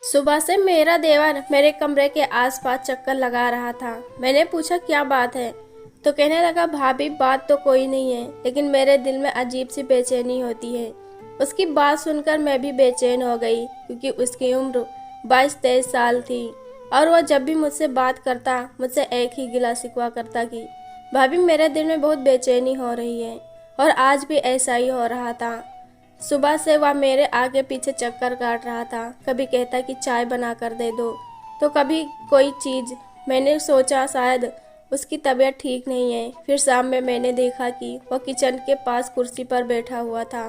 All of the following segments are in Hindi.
सुबह से मेरा देवर मेरे कमरे के आसपास चक्कर लगा रहा था। मैंने पूछा क्या बात है, तो कहने लगा भाभी बात तो कोई नहीं है, लेकिन मेरे दिल में अजीब सी बेचैनी होती है। उसकी बात सुनकर मैं भी बेचैन हो गई, क्योंकि उसकी उम्र 22-23 साल थी और वह जब भी मुझसे बात करता मुझसे एक ही गिला शिकवा करता कि भाभी मेरे दिल में बहुत बेचैनी हो रही है। और आज भी ऐसा ही हो रहा था। सुबह से वह मेरे आगे पीछे चक्कर काट रहा था। कभी कहता कि चाय बना कर दे दो, तो कभी कोई चीज़। मैंने सोचा शायद उसकी तबीयत ठीक नहीं है। फिर शाम में मैंने देखा कि वह किचन के पास कुर्सी पर बैठा हुआ था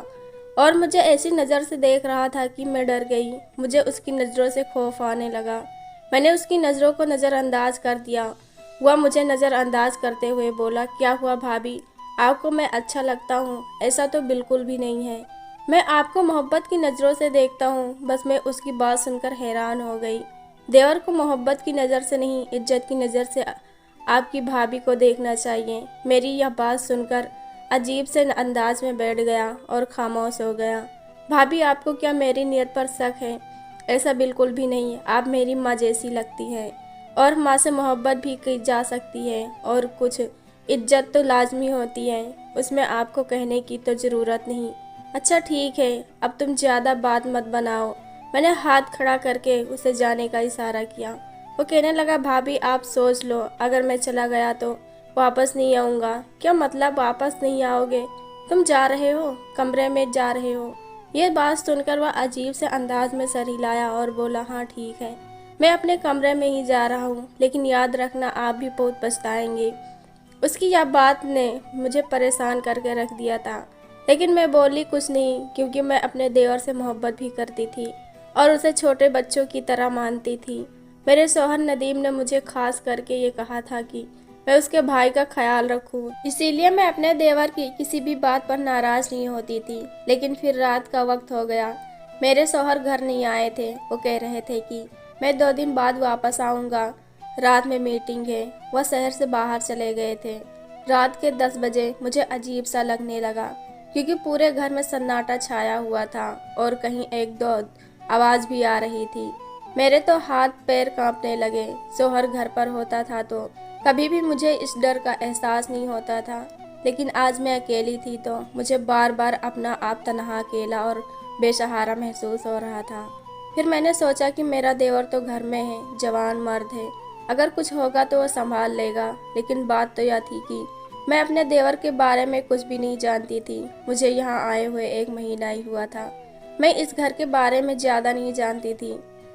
और मुझे ऐसी नज़र से देख रहा था कि मैं डर गई। मुझे उसकी नज़रों से खौफ आने लगा। मैंने उसकी नज़रों को नज़रअंदाज कर दिया। वह मुझे नज़रअंदाज करते हुए बोला, क्या हुआ भाभी, आपको मैं अच्छा लगता हूँ? ऐसा तो बिल्कुल भी नहीं है। मैं आपको मोहब्बत की नज़रों से देखता हूँ। बस मैं उसकी बात सुनकर हैरान हो गई। देवर को मोहब्बत की नज़र से नहीं, इज्जत की नज़र से आपकी भाभी को देखना चाहिए। मेरी यह बात सुनकर अजीब से अंदाज में बैठ गया और खामोश हो गया। भाभी आपको क्या मेरी नीयत पर शक है? ऐसा बिल्कुल भी नहीं है। आप मेरी माँ जैसी लगती है और माँ से मोहब्बत भी की जा सकती है, और कुछ इज्जत तो लाजमी होती है, उसमें आपको कहने की तो ज़रूरत नहीं। अच्छा ठीक है, अब तुम ज़्यादा बात मत बनाओ। मैंने हाथ खड़ा करके उसे जाने का इशारा किया। वो कहने लगा, भाभी आप सोच लो, अगर मैं चला गया तो वापस नहीं आऊँगा। क्या मतलब वापस नहीं आओगे? तुम जा रहे हो, कमरे में जा रहे हो? ये बात सुनकर वह अजीब से अंदाज में सर हिलाया और बोला, हाँ ठीक है, मैं अपने कमरे में ही जा रहा हूँ, लेकिन याद रखना आप भी बहुत पछताएंगे। उसकी यह बात ने मुझे परेशान करके रख दिया था, लेकिन मैं बोली कुछ नहीं, क्योंकि मैं अपने देवर से मोहब्बत भी करती थी और उसे छोटे बच्चों की तरह मानती थी। मेरे शौहर नदीम ने मुझे खास करके ये कहा था कि मैं उसके भाई का ख्याल रखूं, इसीलिए मैं अपने देवर की किसी भी बात पर नाराज़ नहीं होती थी। लेकिन फिर रात का वक्त हो गया। मेरे शौहर घर नहीं आए थे। वो कह रहे थे कि मैं 2 दिन बाद वापस आऊँगा, रात में मीटिंग है। वह शहर से बाहर चले गए थे। रात के 10 बजे मुझे अजीब सा लगने लगा, क्योंकि पूरे घर में सन्नाटा छाया हुआ था और कहीं एक दो आवाज़ भी आ रही थी। मेरे तो हाथ पैर कांपने लगे। शौहर घर पर होता था तो कभी भी मुझे इस डर का एहसास नहीं होता था, लेकिन आज मैं अकेली थी तो मुझे बार बार अपना आप तन्हा, अकेला और बेसहारा महसूस हो रहा था। फिर मैंने सोचा कि मेरा देवर तो घर में है, जवान मर्द है, अगर कुछ होगा तो वह संभाल लेगा। लेकिन बात तो यह थी कि मैं अपने देवर के बारे में कुछ भी नहीं जानती थी। मुझे यहाँ आए हुए 1 महीना ही हुआ था। मैं इस घर के बारे में ज़्यादा नहीं जानती थी।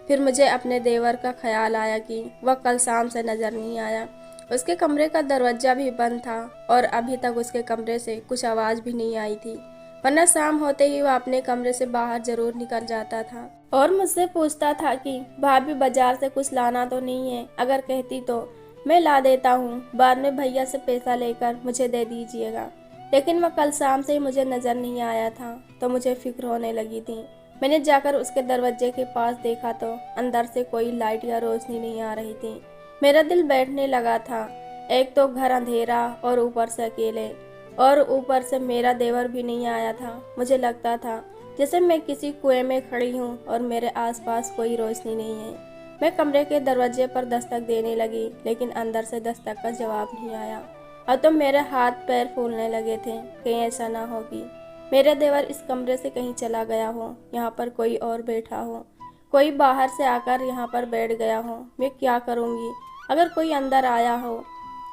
फिर मुझे अपने देवर का ख्याल आया कि वह कल शाम से नज़र नहीं आया। उसके कमरे का दरवाज़ा भी बंद था और अभी तक उसके कमरे से कुछ आवाज़ भी नहीं आई थी, वरना शाम होते ही वह अपने कमरे से बाहर ज़रूर निकल जाता था और मुझसे पूछता था कि भाभी बाजार से कुछ लाना तो नहीं है? अगर कहती तो मैं ला देता हूँ, बाद में भैया से पैसा लेकर मुझे दे दीजिएगा। लेकिन वह कल शाम से ही मुझे नज़र नहीं आया था, तो मुझे फिक्र होने लगी थी। मैंने जाकर उसके दरवाजे के पास देखा तो अंदर से कोई लाइट या रोशनी नहीं आ रही थी। मेरा दिल बैठने लगा था। एक तो घर अंधेरा और ऊपर से अकेले, और ऊपर से मेरा देवर भी नहीं आया था। मुझे लगता था जैसे मैं किसी कुएं में खड़ी हूँ और मेरे आसपास कोई रोशनी नहीं है। मैं कमरे के दरवाजे पर दस्तक देने लगी, लेकिन अंदर से दस्तक का जवाब नहीं आया। अब तो मेरे हाथ पैर फूलने लगे थे। कहीं ऐसा ना हो कि मेरा देवर इस कमरे से कहीं चला गया हो, यहाँ पर कोई और बैठा हो, कोई बाहर से आकर यहाँ पर बैठ गया हो। मैं क्या करूँगी अगर कोई अंदर आया हो?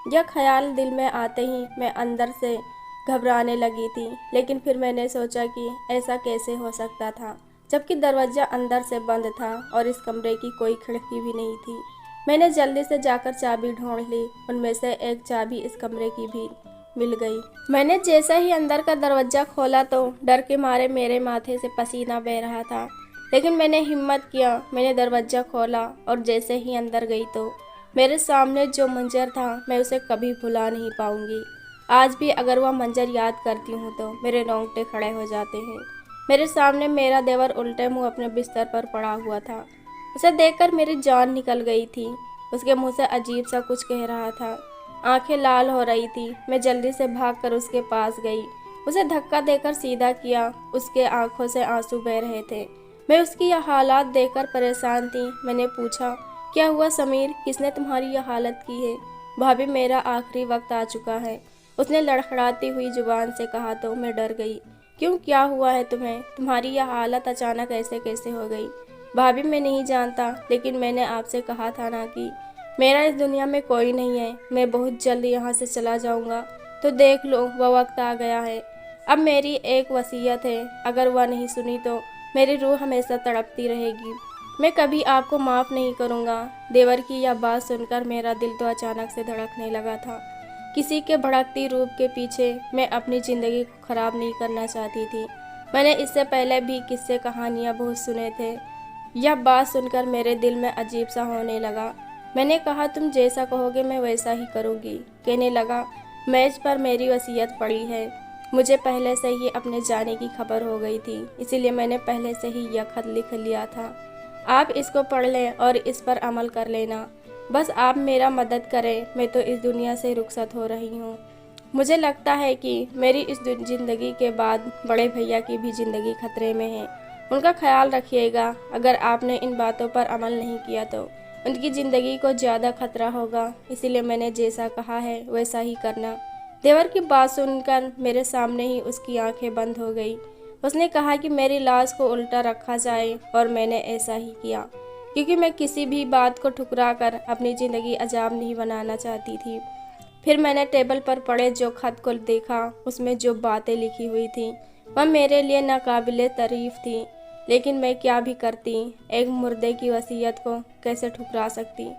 यह ख्याल दिल में आते ही मैं अंदर से घबराने लगी थी। लेकिन फिर मैंने सोचा कि ऐसा कैसे हो सकता था, जबकि दरवाज़ा अंदर से बंद था और इस कमरे की कोई खिड़की भी नहीं थी। मैंने जल्दी से जाकर चाबी ढूंढ ली। उनमें से एक चाबी इस कमरे की भी मिल गई। मैंने जैसे ही अंदर का दरवाज़ा खोला तो डर के मारे मेरे माथे से पसीना बह रहा था, लेकिन मैंने हिम्मत किया। मैंने दरवाज़ा खोला और जैसे ही अंदर गई तो मेरे सामने जो मंजर था मैं उसे कभी भुला नहीं पाऊंगी। आज भी अगर वह मंजर याद करती हूँ तो मेरे रोंगटे खड़े हो जाते हैं। मेरे सामने मेरा देवर उल्टे मुंह अपने बिस्तर पर पड़ा हुआ था। उसे देखकर मेरी जान निकल गई थी। उसके मुंह से अजीब सा कुछ कह रहा था। आंखें लाल हो रही थी। मैं जल्दी से भागकर उसके पास गई, उसे धक्का देकर सीधा किया। उसके आंखों से आंसू बह रहे थे। मैं उसकी यह हालात देखकर परेशान थी। मैंने पूछा, क्या हुआ समीर, किसने तुम्हारी यह हालत की है? भाभी, मेरा आखिरी वक्त आ चुका है, उसने लड़खड़ाती हुई जुबान से कहा तो मैं डर गई। क्यों, क्या हुआ है तुम्हें? तुम्हारी यह हालत अचानक ऐसे कैसे हो गई? भाभी, मैं नहीं जानता, लेकिन मैंने आपसे कहा था ना कि मेरा इस दुनिया में कोई नहीं है। मैं बहुत जल्द यहाँ से चला जाऊँगा, तो देख लो वह वक्त आ गया है। अब मेरी एक वसीयत है, अगर वह नहीं सुनी तो मेरी रूह हमेशा तड़पती रहेगी। मैं कभी आपको माफ़ नहीं करूँगा। देवर की यह बात सुनकर मेरा दिल तो अचानक से धड़कने लगा था। किसी के भड़कती रूप के पीछे मैं अपनी ज़िंदगी को ख़राब नहीं करना चाहती थी। मैंने इससे पहले भी किस्से कहानियाँ बहुत सुने थे। यह बात सुनकर मेरे दिल में अजीब सा होने लगा। मैंने कहा, तुम जैसा कहोगे मैं वैसा ही करूँगी। कहने लगा, मेज पर मेरी वसीयत पड़ी है। मुझे पहले से ही अपने जाने की खबर हो गई थी, इसीलिए मैंने पहले से ही यह खत लिख लिया था। आप इसको पढ़ लें और इस पर अमल कर लेना। बस आप मेरा मदद करें, मैं तो इस दुनिया से रुखसत हो रही हूँ। मुझे लगता है कि मेरी इस ज़िंदगी के बाद बड़े भैया की भी ज़िंदगी खतरे में है। उनका ख्याल रखिएगा। अगर आपने इन बातों पर अमल नहीं किया तो उनकी ज़िंदगी को ज़्यादा खतरा होगा, इसीलिए मैंने जैसा कहा है वैसा ही करना। देवर की बात सुनकर मेरे सामने ही उसकी आंखें बंद हो गई। उसने कहा कि मेरी लाश को उल्टा रखा जाए, और मैंने ऐसा ही किया, क्योंकि मैं किसी भी बात को ठुकरा कर अपनी ज़िंदगी अजाब नहीं बनाना चाहती थी। फिर मैंने टेबल पर पड़े जो खत को देखा। उसमें जो बातें लिखी हुई थी वह मेरे लिए नाकाबिले तारीफ थी, लेकिन मैं क्या भी करती, एक मुर्दे की वसीयत को कैसे ठुकरा सकती,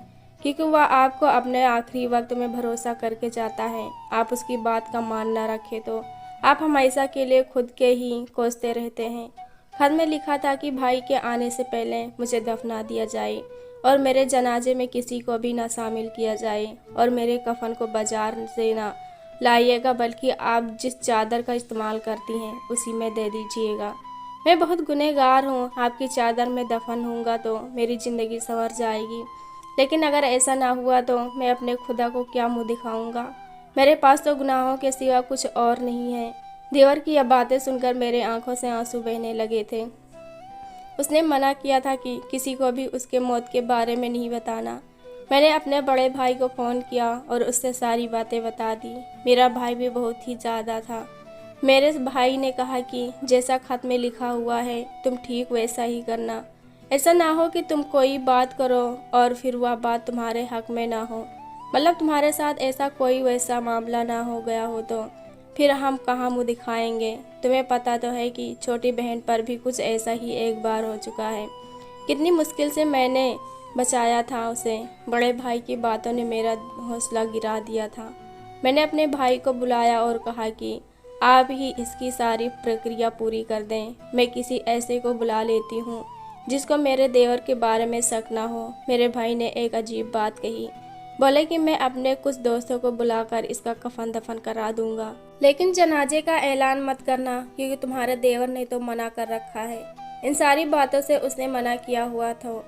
क्योंकि वह आपको अपने आखिरी वक्त में भरोसा करके जाता है। आप उसकी बात का मान न रखें तो आप हमेशा के लिए खुद के ही कोसते रहते हैं। खत में लिखा था कि भाई के आने से पहले मुझे दफना दिया जाए और मेरे जनाजे में किसी को भी ना शामिल किया जाए, और मेरे कफन को बाजार से ना लाइएगा, बल्कि आप जिस चादर का इस्तेमाल करती हैं उसी में दे दीजिएगा। मैं बहुत गुनहगार हूँ, आपकी चादर में दफन होऊंगा तो मेरी ज़िंदगी संवर जाएगी, लेकिन अगर ऐसा ना हुआ तो मैं अपने खुदा को क्या मुँह दिखाऊंगा? मेरे पास तो गुनाहों के सिवा कुछ और नहीं है। देवर की यह बातें सुनकर मेरे आंखों से आंसू बहने लगे थे। उसने मना किया था कि किसी को भी उसके मौत के बारे में नहीं बताना। मैंने अपने बड़े भाई को फ़ोन किया और उससे सारी बातें बता दी। मेरा भाई भी बहुत ही ज़्यादा था। मेरे भाई ने कहा कि जैसा खत में लिखा हुआ है तुम ठीक वैसा ही करना। ऐसा ना हो कि तुम कोई बात करो और फिर वह बात तुम्हारे हक में ना हो, मतलब तुम्हारे साथ ऐसा कोई वैसा मामला ना हो गया हो तो फिर हम कहाँ मुँह दिखाएंगे। तुम्हें पता तो है कि छोटी बहन पर भी कुछ ऐसा ही एक बार हो चुका है। कितनी मुश्किल से मैंने बचाया था उसे। बड़े भाई की बातों ने मेरा हौसला गिरा दिया था। मैंने अपने भाई को बुलाया और कहा कि आप ही इसकी सारी प्रक्रिया पूरी कर दें। मैं किसी ऐसे को बुला लेती हूँ जिसको मेरे देवर के बारे में शक ना हो। मेरे भाई ने एक अजीब बात कही, बोले कि मैं अपने कुछ दोस्तों को बुलाकर इसका कफन दफन करा दूंगा, लेकिन जनाजे का ऐलान मत करना, क्योंकि तुम्हारे देवर ने तो मना कर रखा है। इन सारी बातों से उसने मना किया हुआ था।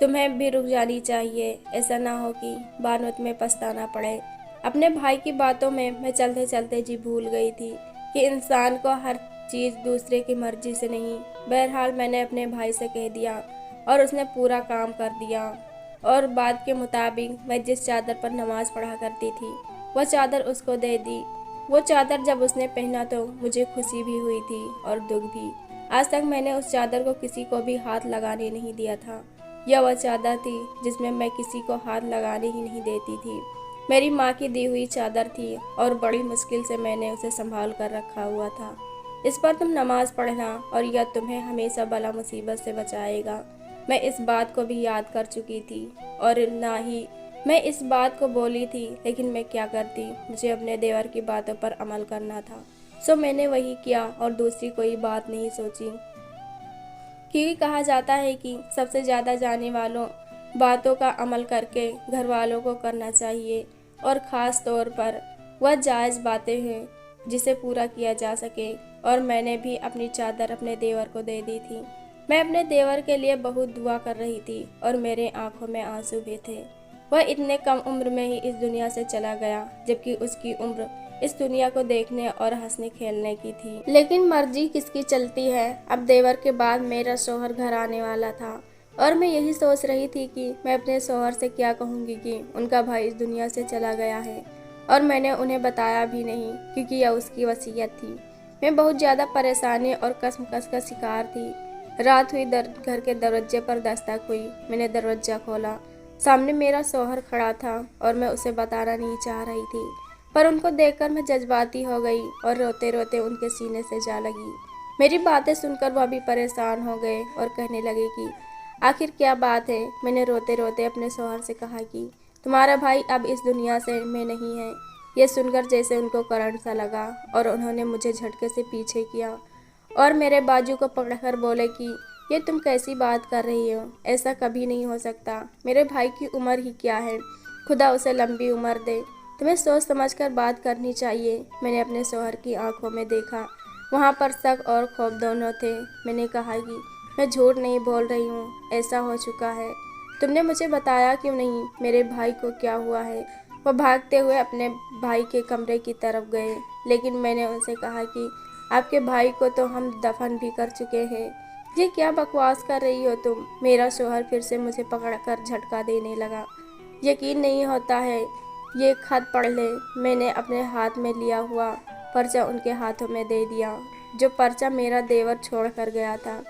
तुम्हें भी रुक जानी चाहिए, ऐसा ना हो कि बाद में तुम्हें पछताना पड़े। अपने भाई की बातों में मैं चलते चलते जी भूल गई थी कि इंसान को हर चीज़ दूसरे की मर्जी से नहीं। बहरहाल मैंने अपने भाई से कह दिया और उसने पूरा काम कर दिया, और बात के मुताबिक मैं जिस चादर पर नमाज पढ़ा करती थी वह चादर उसको दे दी। वो चादर जब उसने पहना तो मुझे खुशी भी हुई थी और दुख भी। आज तक मैंने उस चादर को किसी को भी हाथ लगाने नहीं दिया था। यह वह चादर थी जिसमें मैं किसी को हाथ लगाने ही नहीं देती थी। मेरी माँ की दी हुई चादर थी और बड़ी मुश्किल से मैंने उसे संभाल कर रखा हुआ था। इस पर तुम नमाज पढ़ना और यह तुम्हें हमेशा बला मुसीबत से बचाएगा। मैं इस बात को भी याद कर चुकी थी और ना ही मैं इस बात को बोली थी, लेकिन मैं क्या करती, मुझे अपने देवर की बातों पर अमल करना था। सो मैंने वही किया और दूसरी कोई बात नहीं सोची, क्योंकि कहा जाता है कि सबसे ज़्यादा जाने वालों बातों का अमल करके घर वालों को करना चाहिए, और ख़ास तौर पर वह जायज़ बातें हैं जिसे पूरा किया जा सके। और मैंने भी अपनी चादर अपने देवर को दे दी थी। मैं अपने देवर के लिए बहुत दुआ कर रही थी और मेरे आंखों में आंसू भी थे। वह इतने कम उम्र में ही इस दुनिया से चला गया, जबकि उसकी उम्र इस दुनिया को देखने और हंसने खेलने की थी। लेकिन मर्जी किसकी चलती है। अब देवर के बाद मेरा शौहर घर आने वाला था और मैं यही सोच रही थी कि मैं अपने शौहर से क्या कहूँगी कि उनका भाई इस दुनिया से चला गया है और मैंने उन्हें बताया भी नहीं क्योंकि यह उसकी वसीयत थी। मैं बहुत ज़्यादा परेशानी और कसमकस का शिकार थी। रात हुई, घर के दरवाजे पर दस्तक हुई। मैंने दरवाजा खोला। सामने मेरा शौहर खड़ा था और मैं उसे बताना नहीं चाह रही थी, पर उनको देखकर मैं जज्बाती हो गई और रोते रोते उनके सीने से जा लगी। मेरी बातें सुनकर वह भी परेशान हो गए और कहने लगे कि आखिर क्या बात है। मैंने रोते रोते अपने शौहर से कहा कि तुम्हारा भाई अब इस दुनिया से में नहीं है। ये सुनकर जैसे उनको करंट सा लगा और उन्होंने मुझे झटके से पीछे किया और मेरे बाजू को पकड़कर बोले कि ये तुम कैसी बात कर रही हो, ऐसा कभी नहीं हो सकता। मेरे भाई की उम्र ही क्या है, खुदा उसे लंबी उम्र दे। तुम्हें सोच समझकर बात करनी चाहिए। मैंने अपने शौहर की आंखों में देखा, वहाँ पर शक और खौफ दोनों थे। मैंने कहा कि मैं झूठ नहीं बोल रही हूँ, ऐसा हो चुका है। तुमने मुझे बताया क्यों नहीं, मेरे भाई को क्या हुआ है। वह भागते हुए अपने भाई के कमरे की तरफ गए, लेकिन मैंने उनसे कहा कि आपके भाई को तो हम दफन भी कर चुके हैं। ये क्या बकवास कर रही हो तुम। मेरा शौहर फिर से मुझे पकड़कर झटका देने लगा। यकीन नहीं होता है, ये खत पढ़ ले। मैंने अपने हाथ में लिया हुआ पर्चा उनके हाथों में दे दिया, जो पर्चा मेरा देवर छोड़ कर गया था।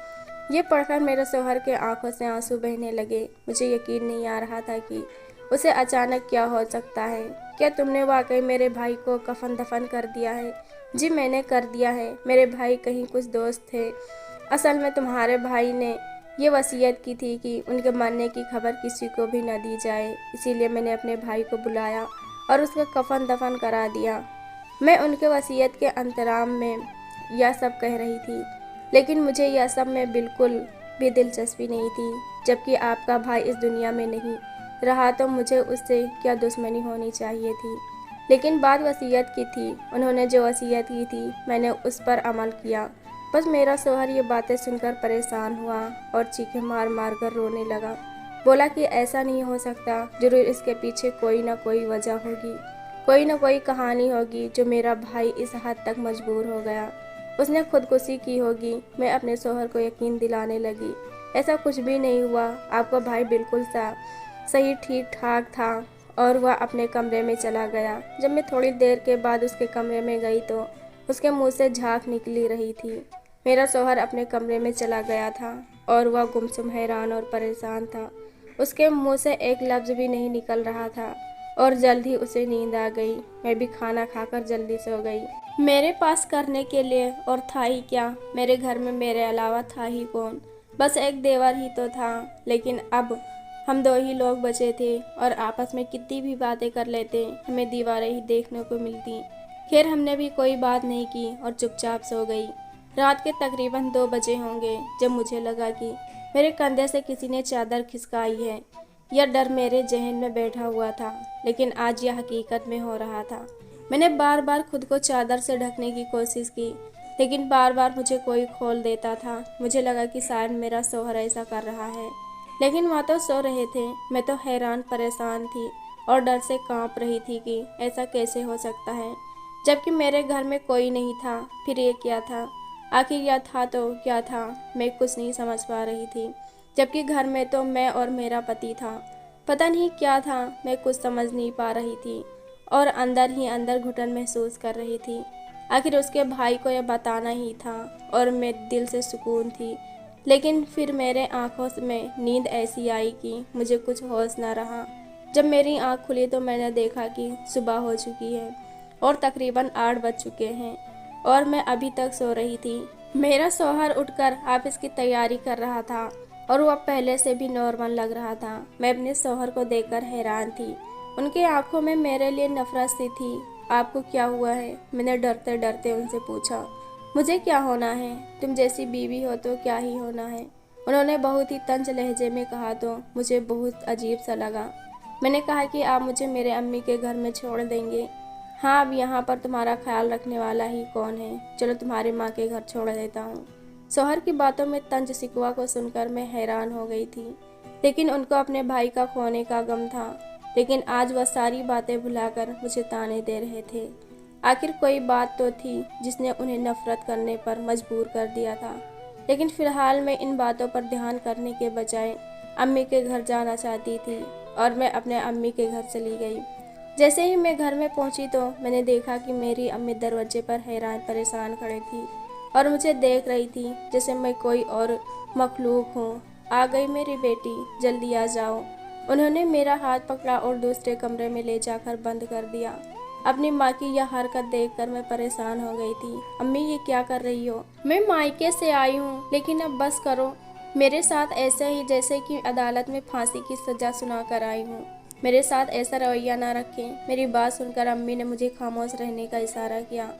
ये पढ़कर मेरे शौहर के आंखों से आंसू बहने लगे। मुझे यकीन नहीं आ रहा था कि उसे अचानक क्या हो सकता है। क्या तुमने वाकई मेरे भाई को कफन दफन कर दिया है? जी मैंने कर दिया है। मेरे भाई कहीं कुछ दोस्त थे। असल में तुम्हारे भाई ने ये वसीयत की थी कि उनके मरने की खबर किसी को भी न दी जाए, इसीलिए मैंने अपने भाई को बुलाया और उसका कफन दफन करा दिया। मैं उनके वसीयत के अंतराम में यह सब कह रही थी, लेकिन मुझे यह सब में बिल्कुल भी दिलचस्पी नहीं थी। जबकि आपका भाई इस दुनिया में नहीं रहा तो मुझे उससे क्या दुश्मनी होनी चाहिए थी। लेकिन बात वसीयत की थी। उन्होंने जो वसीयत की थी मैंने उस पर अमल किया। बस मेरा शौहर ये बातें सुनकर परेशान हुआ और चीखें मार मार कर रोने लगा। बोला कि ऐसा नहीं हो सकता, जरूर इसके पीछे कोई ना कोई वजह होगी, कोई ना कोई कहानी होगी जो मेरा भाई इस हद तक मजबूर हो गया। उसने खुदकुशी की होगी। मैं अपने शौहर को यकीन दिलाने लगी, ऐसा कुछ भी नहीं हुआ। आपका भाई बिल्कुल सही ठीक ठाक था और वह अपने कमरे में चला गया। जब मैं थोड़ी देर के बाद उसके कमरे में गई तो उसके मुंह से झाग निकली रही थी। मेरा शौहर अपने कमरे में चला गया था और वह गुमसुम, हैरान और परेशान था। उसके मुंह से एक लफ्ज़ भी नहीं निकल रहा था और जल्द ही उसे नींद आ गई। मैं भी खाना खाकर जल्दी सो गई। मेरे पास करने के लिए और था ही क्या। मेरे घर में मेरे अलावा था ही कौन, बस एक देवर ही तो था। लेकिन अब हम दो ही लोग बचे थे और आपस में कितनी भी बातें कर लेते, हमें दीवारें ही देखने को मिलती। खैर हमने भी कोई बात नहीं की और चुपचाप सो गई। रात के तकरीबन 2 बजे होंगे जब मुझे लगा कि मेरे कंधे से किसी ने चादर खिसकाई है। यह डर मेरे जहन में बैठा हुआ था, लेकिन आज यह हकीकत में हो रहा था। मैंने बार बार खुद को चादर से ढकने की कोशिश की, लेकिन बार बार मुझे कोई खोल देता था। मुझे लगा कि शायद मेरा शौहर ऐसा कर रहा है, लेकिन वह तो सो रहे थे। मैं तो हैरान परेशान थी और डर से कांप रही थी कि ऐसा कैसे हो सकता है, जबकि मेरे घर में कोई नहीं था। फिर ये क्या था? आखिर यह था तो क्या था? मैं कुछ नहीं समझ पा रही थी, जबकि घर में तो मैं और मेरा पति था। पता नहीं क्या था, मैं कुछ समझ नहीं पा रही थी और अंदर ही अंदर घुटन महसूस कर रही थी। आखिर उसके भाई को यह बताना ही था और मैं दिल से सुकून थी। लेकिन फिर मेरे आँखों में नींद ऐसी आई कि मुझे कुछ होश न रहा। जब मेरी आँख खुली तो मैंने देखा कि सुबह हो चुकी है और तकरीबन 8 बज चुके हैं और मैं अभी तक सो रही थी। मेरा शौहर उठकर ऑफिस की तैयारी कर रहा था और वह पहले से भी नॉर्मल लग रहा था। मैं अपने शौहर को देखकर हैरान थी। उनकी आंखों में मेरे लिए नफरत सी थी। आपको क्या हुआ है? मैंने डरते डरते उनसे पूछा। मुझे क्या होना है? तुम जैसी बीवी हो तो क्या ही होना है, उन्होंने बहुत ही तंज लहजे में कहा तो मुझे बहुत अजीब सा लगा। मैंने कहा कि आप मुझे मेरे अम्मी के घर में छोड़ देंगे। हाँ, अब यहाँ पर तुम्हारा ख्याल रखने वाला ही कौन है? चलो तुम्हारी माँ के घर छोड़ देता हूँ। शौहर की बातों में तंज शिकवा को सुनकर मैं हैरान हो गई थी, लेकिन उनको अपने भाई का खोने का गम था। लेकिन आज वह सारी बातें भुलाकर मुझे ताने दे रहे थे। आखिर कोई बात तो थी जिसने उन्हें नफरत करने पर मजबूर कर दिया था। लेकिन फ़िलहाल मैं इन बातों पर ध्यान करने के बजाय अम्मी के घर जाना चाहती थी और मैं अपने अम्मी के घर चली गई। जैसे ही मैं घर में पहुंची तो मैंने देखा कि मेरी अम्मी दरवाजे पर हैरान परेशान खड़ी थी और मुझे देख रही थी जैसे मैं कोई और मखलूक हूँ। आ गई मेरी बेटी, जल्दी आ जाओ। उन्होंने मेरा हाथ पकड़ा और दूसरे कमरे में ले जाकर बंद कर दिया। अपनी माँ की यह हरकत देखकर मैं परेशान हो गई थी। अम्मी, ये क्या कर रही हो? मैं मायके से आई हूँ, लेकिन अब बस करो। मेरे साथ ऐसा ही जैसे कि अदालत में फांसी की सजा सुना कर आई हूँ। मेरे साथ ऐसा रवैया ना रखें। मेरी बात सुनकर अम्मी ने मुझे खामोश रहने का इशारा किया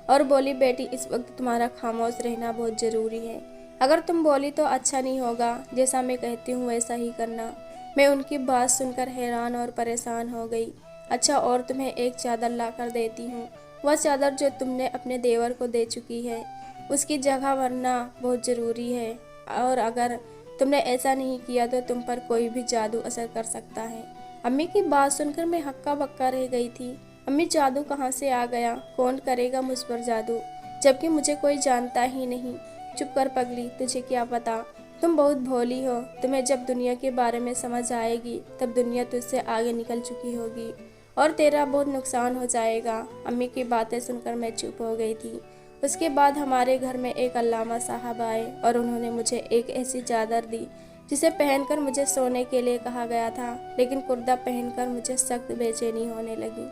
और बोली, बेटी, इस वक्त तुम्हारा खामोश रहना बहुत ज़रूरी है। अगर तुम बोली तो अच्छा नहीं होगा। जैसा मैं कहती हूँ वैसा ही करना। मैं उनकी बात सुनकर हैरान और परेशान हो गई। अच्छा, और तुम्हें एक चादर ला कर देती हूँ। वह चादर जो तुमने अपने देवर को दे चुकी है, उसकी जगह भरना बहुत ज़रूरी है। और अगर तुमने ऐसा नहीं किया तो तुम पर कोई भी जादू असर कर सकता है। अम्मी की बात सुनकर मैं हक्का बक्का रह गई थी। अम्मी, जादू कहाँ से आ गया? कौन करेगा मुझ पर जादू, जबकि मुझे कोई जानता ही नहीं? चुप कर पगली, तुझे क्या पता? तुम बहुत भोली हो। तुम्हें जब दुनिया के बारे में समझ आएगी तब दुनिया तुझसे आगे निकल चुकी होगी और तेरा बहुत नुकसान हो जाएगा। अम्मी की बातें सुनकर मैं चुप हो गई थी। उसके बाद हमारे घर में एक अल्लामा साहब आए और उन्होंने मुझे एक ऐसी चादर दी जिसे पहनकर मुझे सोने के लिए कहा गया था, लेकिन कुर्ता पहनकर मुझे सख्त बेचैनी होने लगी।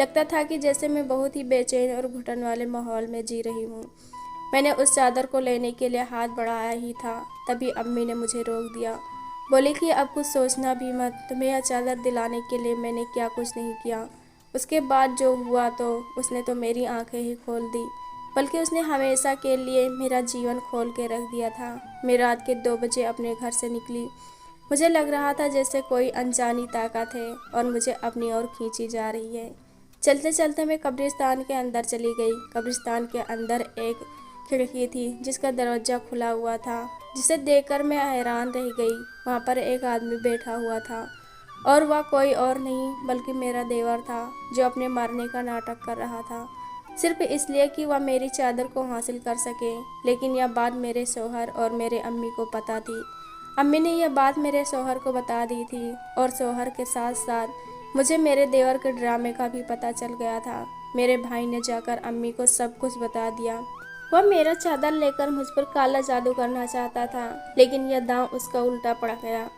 लगता था कि जैसे मैं बहुत ही बेचैन और घुटन वाले माहौल में जी रही हूँ। मैंने उस चादर को लेने के लिए हाथ बढ़ाया ही था, तभी अम्मी ने मुझे रोक दिया। बोली कि अब कुछ सोचना भी मत। तुम्हें यह चादर दिलाने के लिए मैंने क्या कुछ नहीं किया। उसके बाद जो हुआ तो उसने तो मेरी आंखें ही खोल दी, बल्कि उसने हमेशा के लिए मेरा जीवन खोल के रख दिया था। मैं रात के 2 बजे अपने घर से निकली। मुझे लग रहा था जैसे कोई अनजानी ताकत है और मुझे अपनी ओर खींची जा रही है। चलते चलते मैं कब्रिस्तान के अंदर चली गई। कब्रिस्तान के अंदर एक खिड़की थी जिसका दरवाज़ा खुला हुआ था, जिसे देखकर मैं हैरान रह गई। वहाँ पर एक आदमी बैठा हुआ था और वह कोई और नहीं बल्कि मेरा देवर था, जो अपने मरने का नाटक कर रहा था, सिर्फ इसलिए कि वह मेरी चादर को हासिल कर सके। लेकिन यह बात मेरे शौहर और मेरे अम्मी को पता थी। अम्मी ने यह बात मेरे शौहर को बता दी थी और शौहर के साथ साथ मुझे मेरे देवर के ड्रामे का भी पता चल गया था। मेरे भाई ने जाकर अम्मी को सब कुछ बता दिया। वह मेरा चादर लेकर मुझ पर काला जादू करना चाहता था, लेकिन यह दांव उसका उल्टा पड़ गया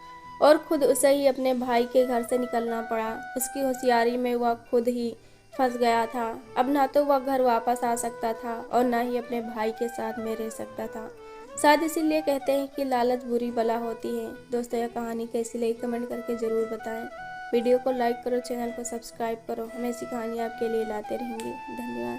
और खुद उसे ही अपने भाई के घर से निकलना पड़ा। उसकी होशियारी में वह खुद ही फंस गया था। अब ना तो वह घर वापस आ सकता था और ना ही अपने भाई के साथ में रह सकता था। शायद इसीलिए कहते हैं कि लालच बुरी बला होती है। दोस्तों, यह कहानी कैसी लगी कमेंट करके ज़रूर बताएं। वीडियो को लाइक करो, चैनल को सब्सक्राइब करो। हम ऐसी कहानी आपके लिए लाते रहेंगे। धन्यवाद।